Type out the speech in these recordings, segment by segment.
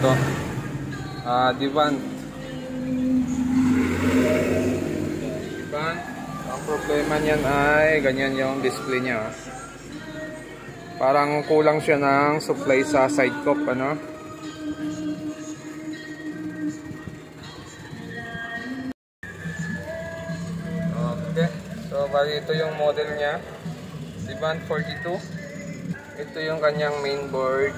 to. Divan. Ang problema niyan ay ganyan yung display niya. Parang kulang siya ng supply sa side cup, ano? Okay. So, bali ito yung model niya. Divan 42. Ito yung kanyang main board.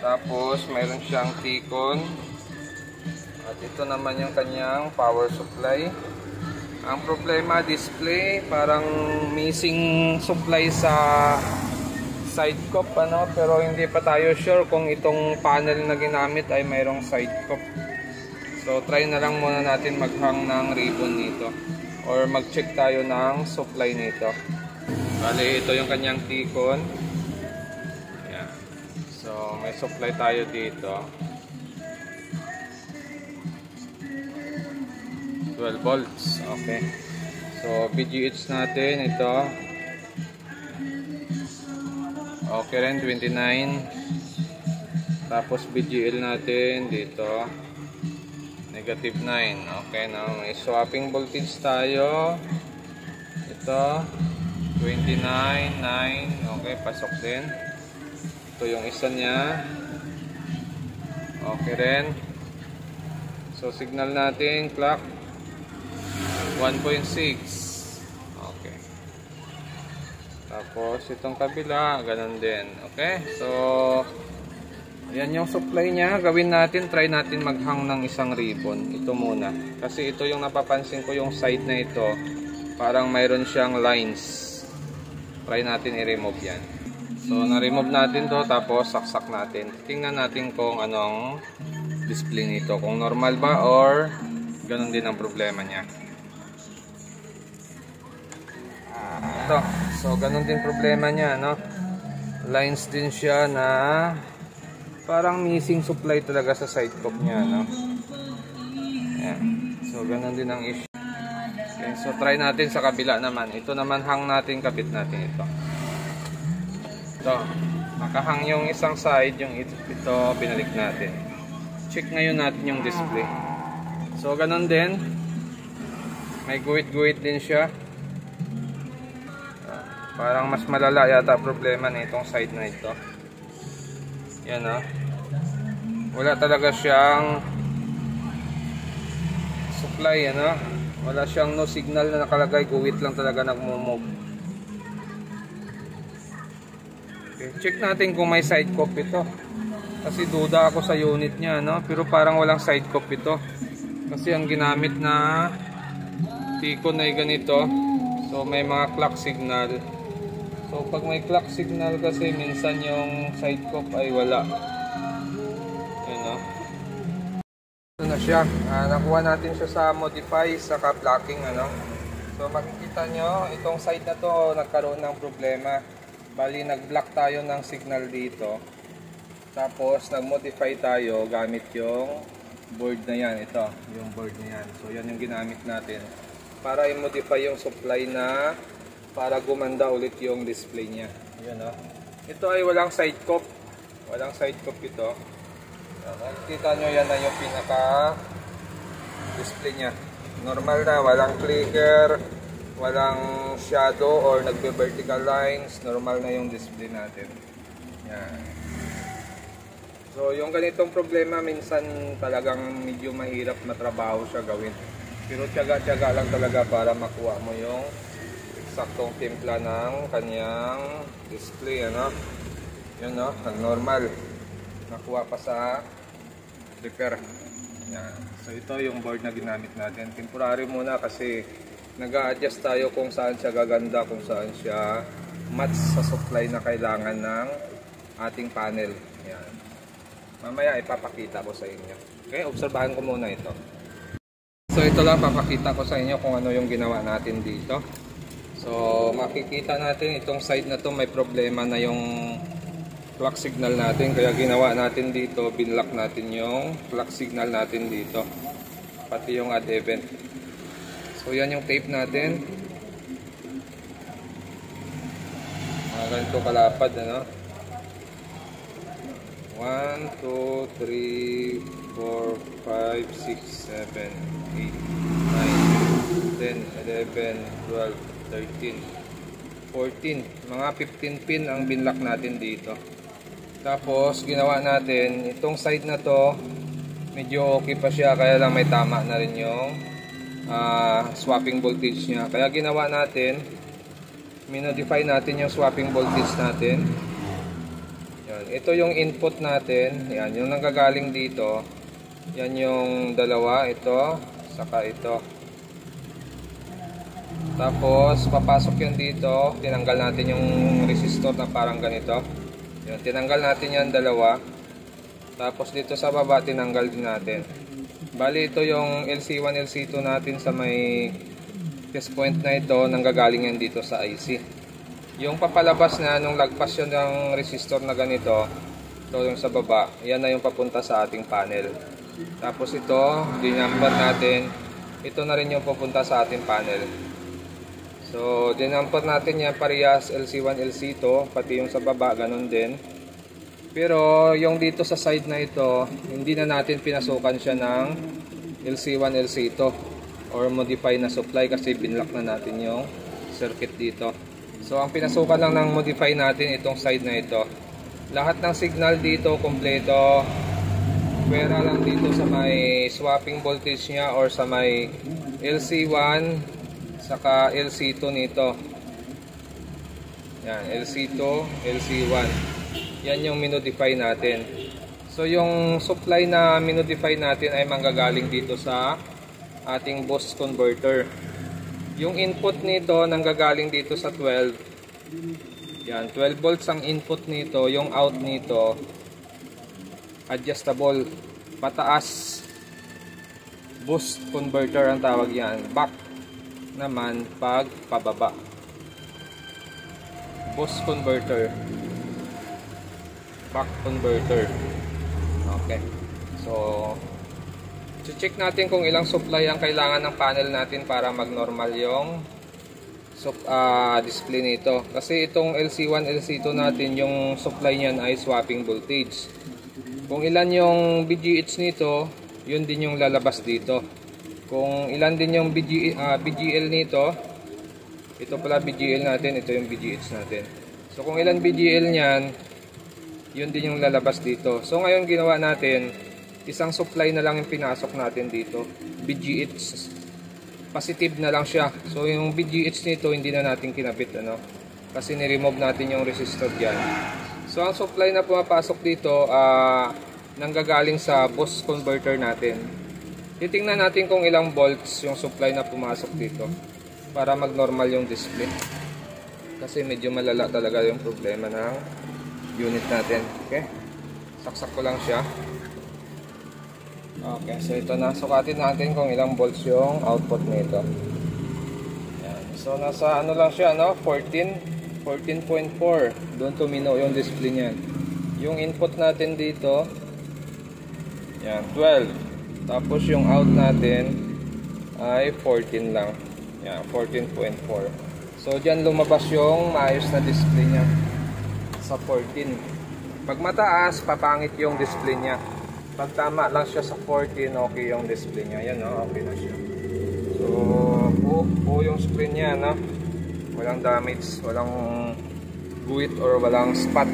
Tapos, mayroon siyang T-con. At ito naman yung kanyang power supply. Ang problema, display, parang missing supply sa side cup, ano, pero hindi pa tayo sure kung itong panel na ginamit ay mayroong side cup. So try na lang muna natin maghang ng ribbon nito or mag-check tayo ng supply nito. Bali, ito yung kanyang T-con. Yan. So may supply tayo dito. 12 volts. Okay. So, VGH natin ito. Okay rin, 29. Tapos, VGL natin dito. Negative 9. Okay, now may swapping voltage tayo. Ito. 29, 9. Okay, pasok din. Ito yung isa niya. Okay rin. So, signal natin, clock. 1.6. Okay. Tapos itong kabila, ganun din. Okay? So, yan yung supply niya. Gawin natin, try natin maghang ng isang ribbon. Ito muna. Kasi ito yung napapansin ko, yung side na ito. Parang mayroon siyang lines. Try natin i-remove yan. So, na-remove natin to, tapos saksak natin. Tingnan natin kung anong display nito. Kung normal ba or ganun din ang problema niya. Ito. So, ganun din problema niya, no? Lines din siya na parang missing supply talaga sa side cup niya, no? Ayan. So, ganun din ang issue. Okay, so try natin sa kabila naman. Ito naman hang natin, kabit natin ito. Ito. Nakahang yung isang side, yung ito binalik natin. Check ngayon natin yung display. So, ganun din. May guhit-guhit din siya. Parang mas malala yata problema na itong side na ito. Yan, oh. Wala talaga siyang supply, ano? Wala siyang no signal na nakalagay. Guhit lang talaga nagmo-move. Okay, check natin kung may side cup ito. Kasi duda ako sa unit niya, no? Pero parang walang side cup ito. Kasi ang ginamit na T-con ay ganito. So may mga clock signal. So pag may clock signal kasi minsan yung side cup ay wala. Yun, no? Ito na siya. Nakuha natin siya sa modify sa blocking, ano. So makikita nyo, itong side na to nagkaroon ng problema. Bali nag-block tayo ng signal dito. Tapos nag-modify tayo gamit yung board na yan. Ito, yung board na yan. So yan yung ginamit natin para i-modify yung supply na para gumanda ulit yung display niya. Yan, oh. Ito ay walang side cup. Walang side cup ito. Makikita nyo, yan na yung pinaka display niya. Normal na, walang flicker, walang shadow or nagbe-vertical lines. Normal na yung display natin. Yan. So yung ganitong problema minsan talagang medyo mahirap matrabaho siya gawin. Pero tiyaga-tiyaga lang talaga para makuha mo yung saktong timpla ng kanyang display, ano? Yun, no? Ang normal. Nakuha pa sa repair. Yan. So ito yung board na ginamit natin. Temporary muna kasi nag-a-adjust tayo kung saan siya gaganda, kung saan siya match sa supply na kailangan ng ating panel. Yan. Mamaya ipapakita ko sa inyo. Okay, obserbahan ko muna ito. So ito lang, papakita ko sa inyo kung ano yung ginawa natin dito. So makikita natin itong side na to may problema na yung clock signal natin. Kaya ginawa natin dito, binlock natin yung clock signal natin dito. Pati yung add event. So yan yung tape natin. Ganito kalapad, ano? 1, 2, 3, 4, 5, 6, 7, 8, 9, 10, 11, 12, 13, 14. Mga 15 pin ang binlock natin dito. Tapos, ginawa natin, itong side na to, medyo okay pa siya, kaya lang may tama na rin yung swapping voltage niya. Kaya ginawa natin, minodify natin yung swapping voltage natin. Yan. Ito yung input natin. Yan, yung nanggagaling dito. Yan yung dalawa. Ito, saka ito. Tapos, papasok yan dito. Tinanggal natin yung resistor na parang ganito. Yan, tinanggal natin yan dalawa. Tapos, dito sa baba, tinanggal din natin. Bali, ito yung LC1, LC2 natin sa may test point na ito. Nanggagaling yan dito sa IC. Yung papalabas na nung lagpas yun ng resistor na ganito, ito yung sa baba, yan na yung papunta sa ating panel. Tapos ito, dinumper natin, ito na rin yung papunta sa ating panel. So, dinumper natin yan parehas LC1, LC2, pati yung sa baba, ganun din. Pero yung dito sa side na ito, hindi na natin pinasukan siya ng LC1, LC2 or modify na supply kasi binlock na natin yung circuit dito. So, ang pinasukan lang ng modify natin itong side na ito. Lahat ng signal dito, kompleto. Pwera lang dito sa may swapping voltage niya or sa may LC1 saka LC2 nito. Yan, LC2, LC1. Yan yung minodify natin. So, yung supply na minodify natin ay manggagaling dito sa ating boost converter. Yung input nito nanggagaling dito sa 12. Yan, 12 volts ang input nito. Yung out nito adjustable, pataas. Boost converter ang tawag yan. Back naman pag pababa. Boost converter, back converter. Okay. So, check natin kung ilang supply ang kailangan ng panel natin para mag-normal yung display nito. Kasi itong LC1, LC2 natin, yung supply niyan ay swapping voltage. Kung ilan yung BGH nito, yun din yung lalabas dito. Kung ilan din yung BGL nito, ito pala BGL natin, ito yung BGH natin. So kung ilan BGL niyan, yun din yung lalabas dito. So ngayon ginawa natin, isang supply na lang yung pinasok natin dito. BGH. Positive na lang siya. So yung BGH nito hindi na natin kinabit, ano? Kasi ni-remove natin yung resistor diyan. So ang supply na pumapasok dito nanggagaling sa boost converter natin. Titingnan natin kung ilang volts yung supply na pumasok dito para mag-normal yung display. Kasi medyo malala talaga yung problema ng unit natin. Okay? Saksak ko lang siya. Okay, so ito na. Sukatin natin kung ilang volts yung output nito. Yan. So nasa ano lang siya, no? 14.4. Doon tumino yung display niyan. Yung input natin dito, yan, 12. Tapos yung out natin ay 14 lang. Yan, 14.4. So diyan lumabas yung maayos na display niya sa 14. Pag mataas, papangit yung display niya. Pag tama lang siya sa 14, okay yung display niya. Yan, no? Okay na siya. So, buo yung screen niya, no? Walang damage, walang guhit or walang spot.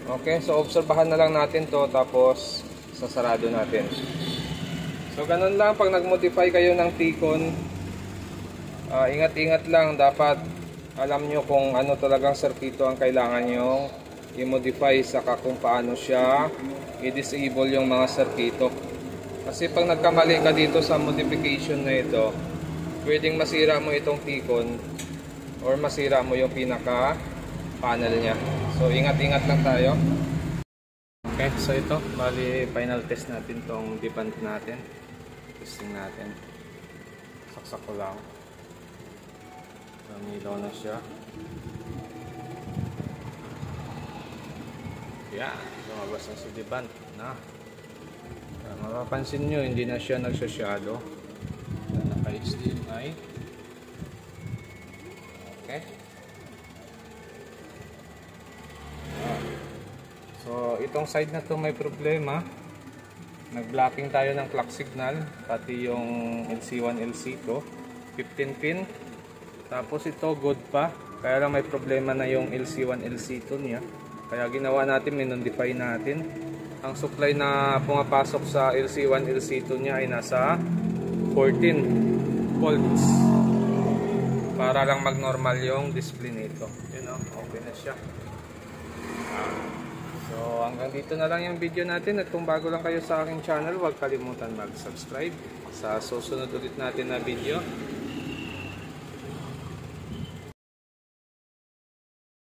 Okay, so obserbahan na lang natin to, tapos sasarado natin. So, ganun lang. Pag nag-modify kayo ng T-Con, ingat-ingat lang. Dapat alam nyo kung ano talagang circuito ang kailangan nyo i-modify, saka kung paano siya i-disable yung mga circuito. Kasi pag nagkamali ka dito sa modification na ito, pwedeng masira mo itong T-Con or masira mo yung pinaka panel nya. So ingat-ingat lang tayo. Okay, so ito, bali final test natin tong deband natin. Testing natin. Saksak ko lang. Namilaw na siya. Yan, lumabas na si deband na. Mapapansin nyo, hindi na siya nagsashadow. Naka-HDMI. Okay. So, itong side na to may problema. Nag-blocking tayo ng clock signal, pati yung LC1, LC2, 15 pin. Tapos ito good pa, kaya lang may problema na yung LC1, LC2 niya. Kaya ginawa natin, minodify natin. Ang supply na pumapasok sa LC1, LC2 niya ay nasa 14 volts. Para lang mag-normal yung display nito. Yun o, okay na siya. So hanggang dito na lang yung video natin. At kung bago lang kayo sa aking channel, huwag kalimutan mag-subscribe sa susunod ulit natin na video.